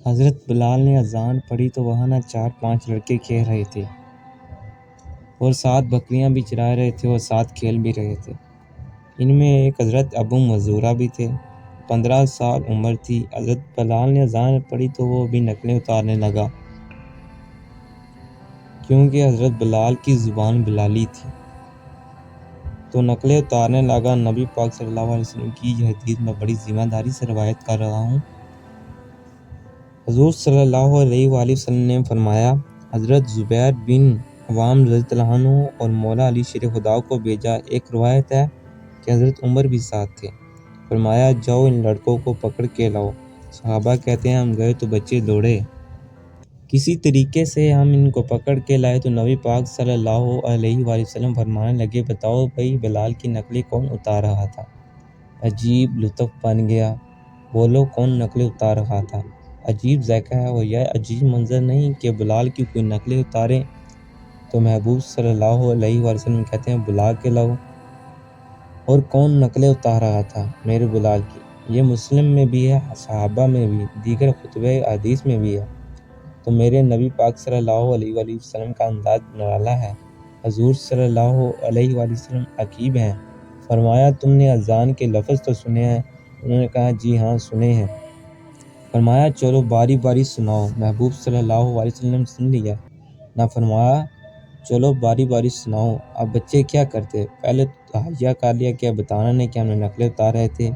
حضرت بلال نے اذان پڑھی تو وہاں نہ 4-5 لڑکے کھیل رہے تھے اور 7 بکریاں بھی چرا رہے تھے اور 7 کھیل بھی رہے تھے۔ ان میں ایک حضرت ابو مزورہ بھی تھے۔ 15 سال عمر تھی۔ حضرت بلال نے اذان پڑھی تو وہ بھی نقلیں اتارنے لگا، کیونکہ حضرت بلال کی زبان بلالی تھی تو نقلیں اتارنے لگا۔ نبی پاک صلی اللہ علیہ وسلم کی یہ حدیث میں بڑی ذمہ داری سے روایت کر رہا ہوں۔ حضور صلی اللہ علیہ وآلہ وسلم نے فرمایا، حضرت زبیر بن عوام رضی اللہ عنہ اور مولا علی شیر خدا کو بھیجا۔ ایک روایت ہے کہ حضرت عمر بھی ساتھ تھے۔ فرمایا، جاؤ ان لڑکوں کو پکڑ کے لاؤ۔ صحابہ کہتے ہیں ہم گئے تو بچے دوڑے۔ کسی طریقے سے ہم ان کو پکڑ کے لائے تو نبی پاک صلی اللہ علیہ وآلہ وسلم فرمانے لگے، بتاؤ بھائی بلال کی نقلیں کون اتار رہا تھا؟ عجیب لطف بن گیا، بولو کون نقلیں اتار رہا تھا؟ عجیب ذائقہ ہے اور یہ عجیب منظر نہیں کہ بلال کی کوئی نقلیں اتارے؟ تو محبوب صلی اللہ علیہ وآلہ وسلم کہتے ہیں بلا کے لاؤ۔ اور کون نقلیں اتار رہا تھا؟ میرے بلال کی۔ یہ مسلم میں بھی ہے، صحابہ میں بھی، دیگر کتب حدیث میں بھی ہے۔ تو میرے نبی پاک صلی اللہ علیہ وآلہ وسلم کا انداز نرالا ہے۔ حضور صلی اللہ علیہ وآلہ وسلم عقیب ہیں۔ فرمایا، تم نے اذان کے لفظ تو سنے ہیں؟ انہوں نے کہا جی ہاں سنے ہیں۔ فرمایا، چلو باری باری سناؤ۔ محبوب صلی اللہ علیہ وسلم نے سن لیا نہ، فرمایا چلو باری باری سناؤ۔ اب بچے کیا کرتے؟ پہلے تو تہیہ کر لیا کہ بتانا نہیں کہ ہم نے نقلیں اتار رہے تھے۔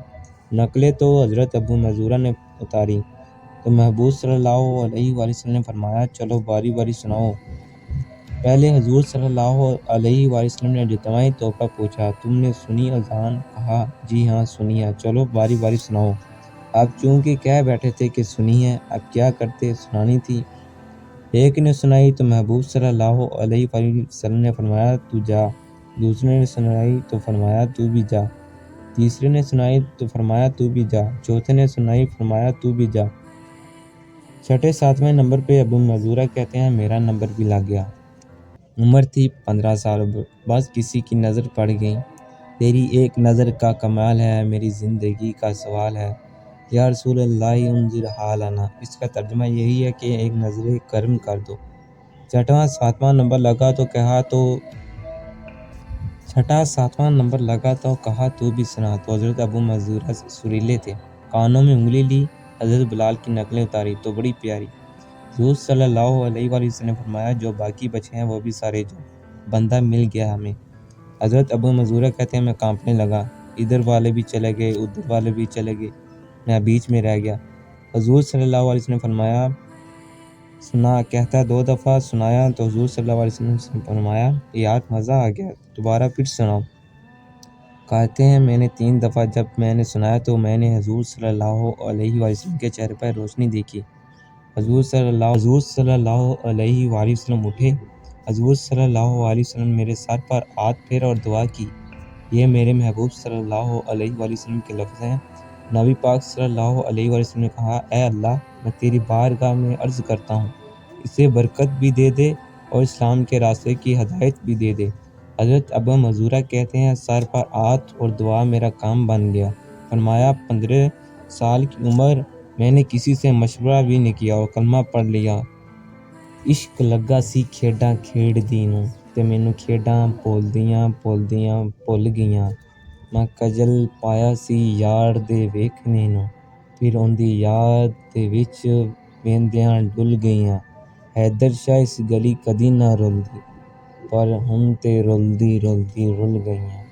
نقلیں تو حضرت ابو مزورہ نے اتاری۔ تو محبوب صلی اللہ علیہ وآلہ وسلم نے فرمایا، چلو باری باری سناؤ۔ پہلے حضور صلی اللہ علیہ وآلہ وسلم نے اجتماعی طور پر پوچھا، تم نے سنی اذان؟ کہا جی ہاں سنی ہے۔ چلو باری باری سناؤ۔ اب چونکہ کہہ بیٹھے تھے کہ سنی ہے، اب کیا کرتے؟ سنانی تھی۔ ایک نے سنائی تو محبوب صلی اللہ علیہ وآلہ وسلم نے فرمایا تو جا۔ دوسرے نے سنائی تو فرمایا تو بھی جا۔ تیسرے نے سنائی تو فرمایا تو بھی جا۔ چوتھے نے سنائی، فرمایا تو بھی جا۔ چھٹے 7ویں نمبر پہ ابو مزورہ کہتے ہیں میرا نمبر بھی لگ گیا۔ عمر تھی 15 سال۔ بس کسی کی نظر پڑ گئی۔ تیری ایک نظر کا کمال ہے، میری زندگی کا سوال ہے، یا رسول اللہ انظر حالنا۔ اس کا ترجمہ یہی ہے کہ ایک نظر کرم کر دو۔ چھٹا 7واں نمبر لگا تو کہا تو بھی سنا۔ تو حضرت ابو مزورہ سریلے تھے، کانوں میں انگلی لی، حضرت بلال کی نقلیں اتاری تو بڑی پیاری۔ حضور صلی اللہ علیہ وآلہ وسلم نے فرمایا، جو باقی بچے ہیں وہ بھی سارے جو بندہ مل گیا ہمیں۔ حضرت ابو مزورہ کہتے ہیں میں کانپنے لگا، ادھر والے بھی چلے گئے ادھر والے بھی چلے گئے، میں بیچ میں رہ گیا۔ حضور صلی اللہ علیہ وسلم نے فرمایا سنا، کہتا 2 دفعہ سنایا تو حضور صلی اللہ علیہ وسلم نے فرمایا یار مزہ آ گیا، دوبارہ پھر سناؤ۔ کہتے ہیں میں نے 3 دفعہ جب میں نے سنایا تو میں نے حضور صلی اللہ علیہ وآلہ وسلم کے چہرے پر روشنی دیکھی۔ حضور صلی اللہ علیہ وآلہ وسلم اٹھے۔ حضور صلی اللہ علیہ وسلم نے میرے سر پر ہاتھ پھیرا اور دعا کی۔ یہ میرے محبوب صلی اللہ علیہ وآلہ وسلم کے لفظ ہیں۔ نبی پاک صلی اللہ علیہ وآلہ وسلم نے کہا، اے اللہ میں تیری بارگاہ میں عرض کرتا ہوں اسے برکت بھی دے دے اور اسلام کے راستے کی ہدایت بھی دے دے۔ حضرت ابو مزورہ کہتے ہیں سر پر ہاتھ اور دعا میرا کام بن گیا۔ فرمایا 15 سال کی عمر میں نے کسی سے مشورہ بھی نہیں کیا اور کلمہ پڑھ لیا۔ عشق لگا سی کھیڈاں کھیڈ دی نوں تے مینوں کھیڈاں بھولدیاں بھل گئیاں، میں کجل پایا سی یار دے ویکھنے نوں، پھر اُندی یاد دے وچ ویندیاں ڈل گئیاں، حیدر شاہ اس گلی کدی نہ رلدی، پر ہن تے رلدی رل گئیاں۔